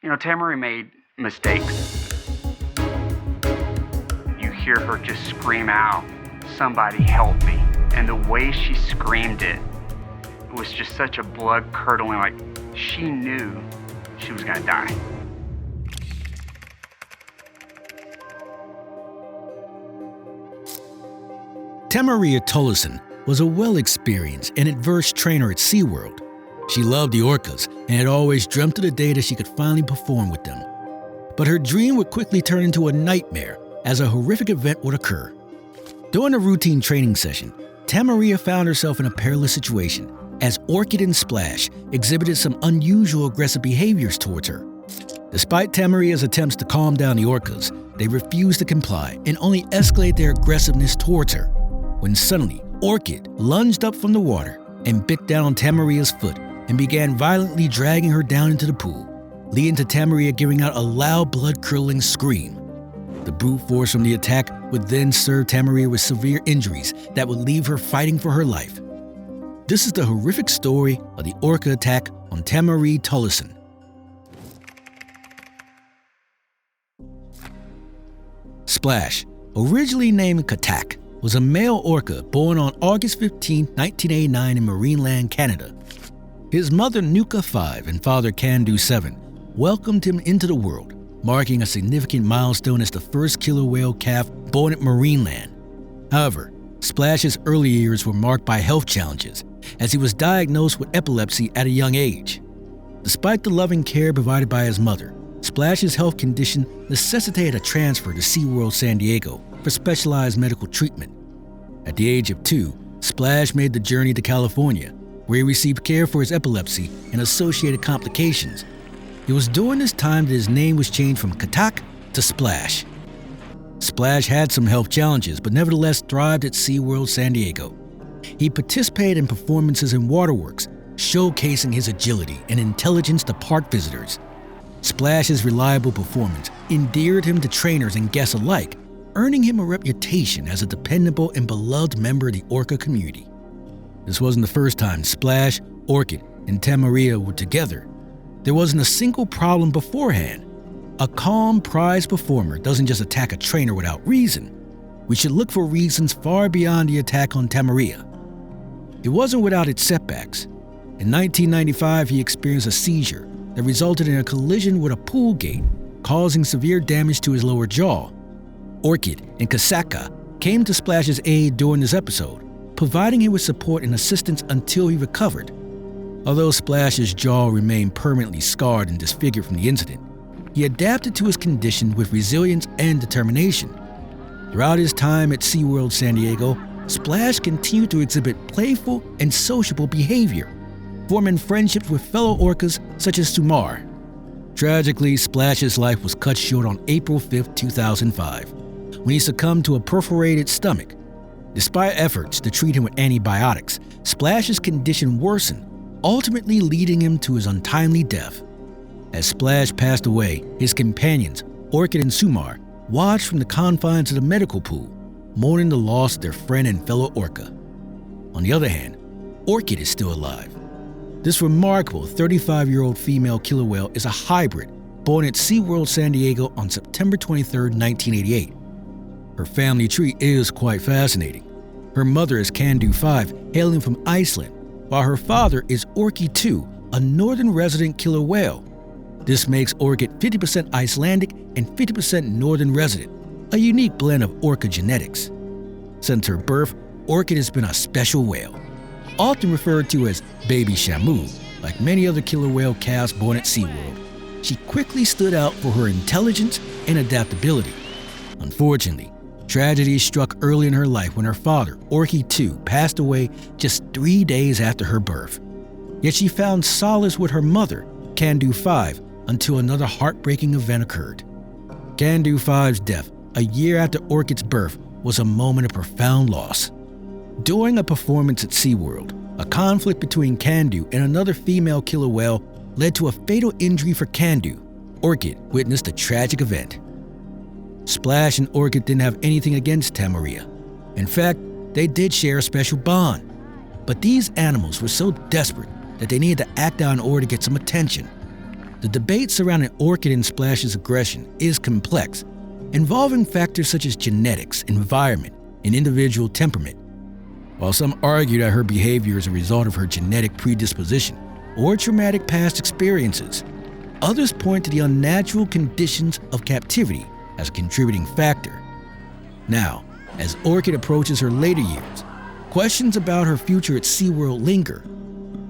Tamarie made mistakes. You hear her just scream out, "Somebody help me." And the way she screamed it was just such a blood-curdling, like she knew she was gonna die. Tamarie Tollison was a well-experienced and adverse trainer at SeaWorld. She loved the orcas and had always dreamt of the day that she could finally perform with them. But her dream would quickly turn into a nightmare as a horrific event would occur. During a routine training session, Tamarie found herself in a perilous situation as Orkid and Splash exhibited some unusual aggressive behaviors towards her. Despite Tamarie's attempts to calm down the orcas, they refused to comply and only escalated their aggressiveness towards her. When suddenly, Orkid lunged up from the water and bit down on Tamarie's foot and began violently dragging her down into the pool, leading to Tamarie giving out a loud blood-curdling scream. The brute force from the attack would then serve Tamarie with severe injuries that would leave her fighting for her life. This is the horrific story of the orca attack on Tamarie Tollison. Splash, originally named Katak, was a male orca born on August 15, 1989 in Marineland, Canada. His mother Nuka 5 and father Candu 7 welcomed him into the world, marking a significant milestone as the first killer whale calf born at Marineland. However, Splash's early years were marked by health challenges, as he was diagnosed with epilepsy at a young age. Despite the loving care provided by his mother, Splash's health condition necessitated a transfer to SeaWorld San Diego for specialized medical treatment. At the age of 2, Splash made the journey to California, where he received care for his epilepsy and associated complications. It was during this time that his name was changed from Katak to Splash. Splash had some health challenges, but nevertheless thrived at SeaWorld San Diego. He participated in performances in waterworks, showcasing his agility and intelligence to park visitors. Splash's reliable performance endeared him to trainers and guests alike, earning him a reputation as a dependable and beloved member of the orca community. This wasn't the first time Splash, Orkid, and Tamarie were together. There wasn't a single problem beforehand. A calm, prized performer doesn't just attack a trainer without reason. We should look for reasons far beyond the attack on Tamarie. It wasn't without its setbacks. In 1995, he experienced a seizure that resulted in a collision with a pool gate, causing severe damage to his lower jaw. Orkid and Kasaka came to Splash's aid during this episode, providing him with support and assistance until he recovered. Although Splash's jaw remained permanently scarred and disfigured from the incident, he adapted to his condition with resilience and determination. Throughout his time at SeaWorld San Diego, Splash continued to exhibit playful and sociable behavior, forming friendships with fellow orcas such as Sumar. Tragically, Splash's life was cut short on April 5, 2005, when he succumbed to a perforated stomach. Despite efforts to treat him with antibiotics, Splash's condition worsened, ultimately leading him to his untimely death. As Splash passed away, his companions, Orkid and Sumar, watched from the confines of the medical pool, mourning the loss of their friend and fellow orca. On the other hand, Orkid is still alive. This remarkable 35-year-old female killer whale is a hybrid born at SeaWorld San Diego on September 23, 1988. Her family tree is quite fascinating. Her mother is Candu 5, hailing from Iceland, while her father is Orky 2, a northern resident killer whale. This makes Orkid 50% Icelandic and 50% northern resident, a unique blend of orca genetics. Since her birth, Orkid has been a special whale, often referred to as Baby Shamu. Like many other killer whale calves born at SeaWorld, she quickly stood out for her intelligence and adaptability. Unfortunately, tragedy struck early in her life when her father, Orky 2, passed away just 3 days after her birth. Yet she found solace with her mother, Candu 5, until another heartbreaking event occurred. Candu 5's death, a year after Orkid's birth, was a moment of profound loss. During a performance at SeaWorld, a conflict between Candu and another female killer whale led to a fatal injury for Candu. Orkid witnessed a tragic event. Splash and Orkid didn't have anything against Tamarie. In fact, they did share a special bond. But these animals were so desperate that they needed to act out in order to get some attention. The debate surrounding Orkid and Splash's aggression is complex, involving factors such as genetics, environment, and individual temperament. While some argue that her behavior is a result of her genetic predisposition or traumatic past experiences, others point to the unnatural conditions of captivity as a contributing factor. Now, as Orkid approaches her later years, questions about her future at SeaWorld linger.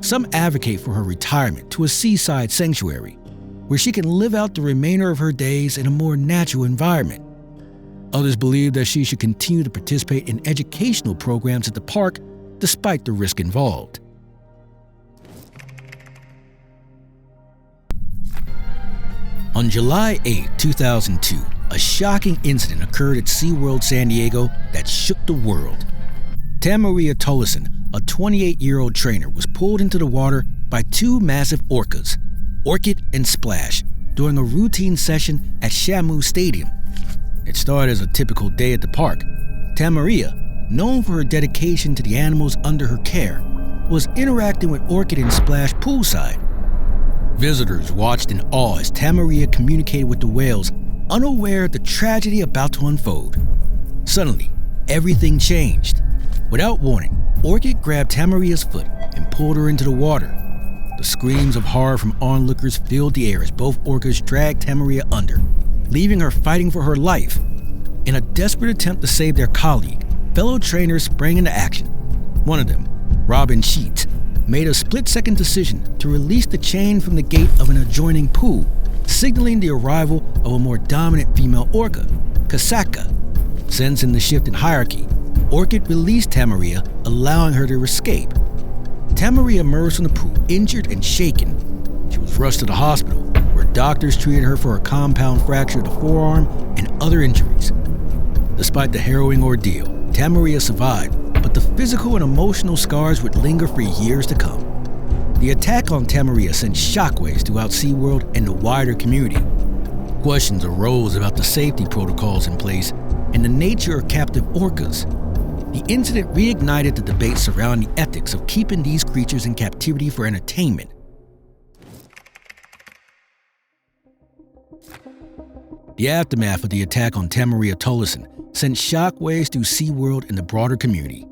Some advocate for her retirement to a seaside sanctuary, where she can live out the remainder of her days in a more natural environment. Others believe that she should continue to participate in educational programs at the park despite the risk involved. On July 8, 2002, a shocking incident occurred at SeaWorld San Diego that shook the world. Tamarie Tollison, a 28-year-old trainer, was pulled into the water by two massive orcas, Orkid and Splash, during a routine session at Shamu Stadium. It started as a typical day at the park. Tamarie, known for her dedication to the animals under her care, was interacting with Orkid and Splash poolside. Visitors watched in awe as Tamarie communicated with the whales, unaware of the tragedy about to unfold. Suddenly, everything changed. Without warning, Orkid grabbed Tamarie's foot and pulled her into the water. The screams of horror from onlookers filled the air as both orcas dragged Tamarie under, leaving her fighting for her life. In a desperate attempt to save their colleague, fellow trainers sprang into action. One of them, Robin Sheets, made a split-second decision to release the chain from the gate of an adjoining pool, signaling the arrival of a more dominant female orca, Kasaka. Sensing the shift in hierarchy, Orkid released Tamarie, allowing her to escape. Tamarie emerged from the pool injured and shaken. She was rushed to the hospital, where doctors treated her for a compound fracture of the forearm and other injuries. Despite the harrowing ordeal, Tamarie survived, but the physical and emotional scars would linger for years to come. The attack on Tamarie sent shockwaves throughout SeaWorld and the wider community. Questions arose about the safety protocols in place and the nature of captive orcas. The incident reignited the debate surrounding the ethics of keeping these creatures in captivity for entertainment. The aftermath of the attack on Tamarie Tollison sent shockwaves through SeaWorld and the broader community.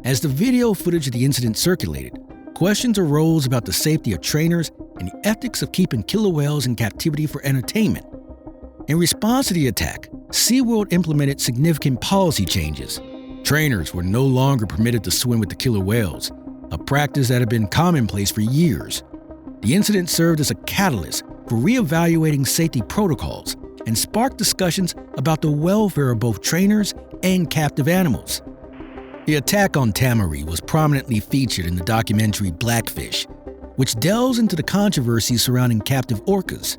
As the video footage of the incident circulated, questions arose about the safety of trainers and the ethics of keeping killer whales in captivity for entertainment. In response to the attack, SeaWorld implemented significant policy changes. Trainers were no longer permitted to swim with the killer whales, a practice that had been commonplace for years. The incident served as a catalyst for reevaluating safety protocols and sparked discussions about the welfare of both trainers and captive animals. The attack on Tamarie was prominently featured in the documentary Blackfish, which delves into the controversies surrounding captive orcas.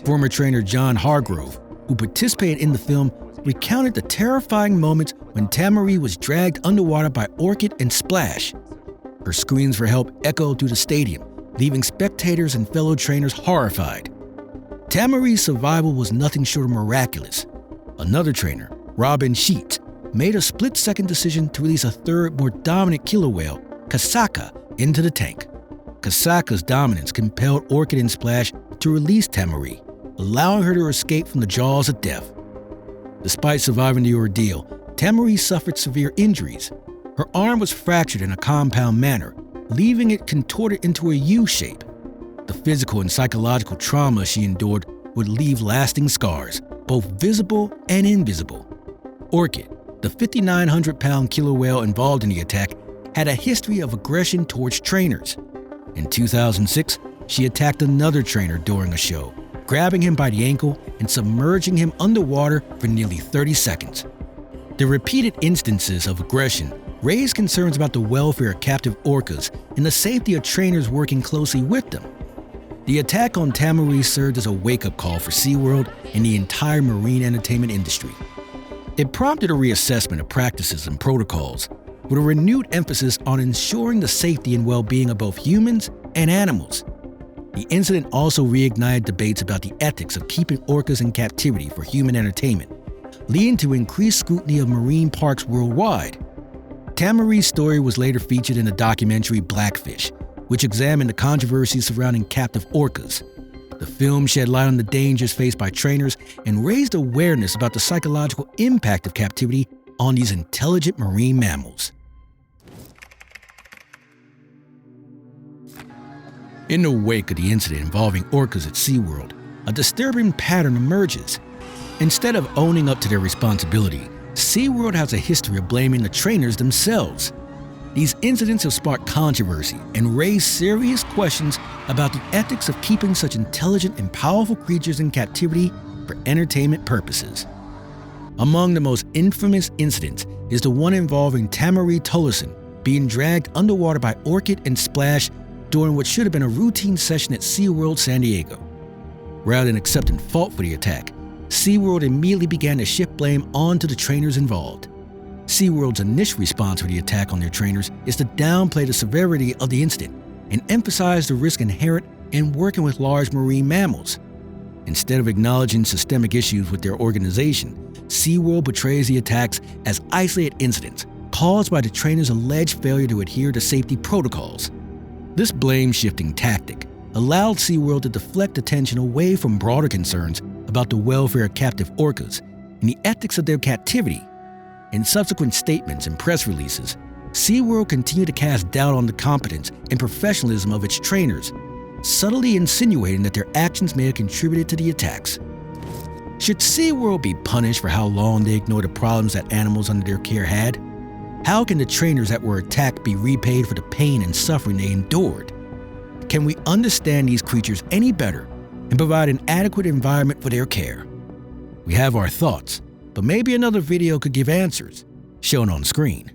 Former trainer John Hargrove, who participated in the film, recounted the terrifying moments when Tamarie was dragged underwater by Orkid and Splash. Her screams for help echoed through the stadium, leaving spectators and fellow trainers horrified. Tamarie's survival was nothing short of miraculous. Another trainer, Robin Sheets, made a split-second decision to release a third, more dominant killer whale, Kasaka, into the tank. Kasaka's dominance compelled Orkid and Splash to release Tamarie, allowing her to escape from the jaws of death. Despite surviving the ordeal, Tamarie suffered severe injuries. Her arm was fractured in a compound manner, leaving it contorted into a U shape. The physical and psychological trauma she endured would leave lasting scars, both visible and invisible. Orkid, the 5,900-pound killer whale involved in the attack, had a history of aggression towards trainers. In 2006, she attacked another trainer during a show, grabbing him by the ankle and submerging him underwater for nearly 30 seconds. The repeated instances of aggression raised concerns about the welfare of captive orcas and the safety of trainers working closely with them. The attack on Tamarie served as a wake-up call for SeaWorld and the entire marine entertainment industry. It prompted a reassessment of practices and protocols, with a renewed emphasis on ensuring the safety and well-being of both humans and animals. The incident also reignited debates about the ethics of keeping orcas in captivity for human entertainment, leading to increased scrutiny of marine parks worldwide. Tamarie's story was later featured in the documentary Blackfish, which examined the controversies surrounding captive orcas. The film shed light on the dangers faced by trainers and raised awareness about the psychological impact of captivity on these intelligent marine mammals. In the wake of the incident involving orcas at SeaWorld, a disturbing pattern emerges. Instead of owning up to their responsibility, SeaWorld has a history of blaming the trainers themselves. These incidents have sparked controversy and raised serious questions about the ethics of keeping such intelligent and powerful creatures in captivity for entertainment purposes. Among the most infamous incidents is the one involving Tamarie Tollison being dragged underwater by Orkid and Splash during what should have been a routine session at SeaWorld San Diego. Rather than accepting fault for the attack, SeaWorld immediately began to shift blame onto the trainers involved. SeaWorld's initial response to the attack on their trainers is to downplay the severity of the incident and emphasize the risk inherent in working with large marine mammals. Instead of acknowledging systemic issues with their organization, SeaWorld portrays the attacks as isolated incidents caused by the trainers' alleged failure to adhere to safety protocols. This blame-shifting tactic allowed SeaWorld to deflect attention away from broader concerns about the welfare of captive orcas and the ethics of their captivity. In subsequent statements and press releases, SeaWorld continued to cast doubt on the competence and professionalism of its trainers, subtly insinuating that their actions may have contributed to the attacks. Should SeaWorld be punished for how long they ignored the problems that animals under their care had? How can the trainers that were attacked be repaid for the pain and suffering they endured? Can we understand these creatures any better and provide an adequate environment for their care? We have our thoughts, but maybe another video could give answers, shown on screen.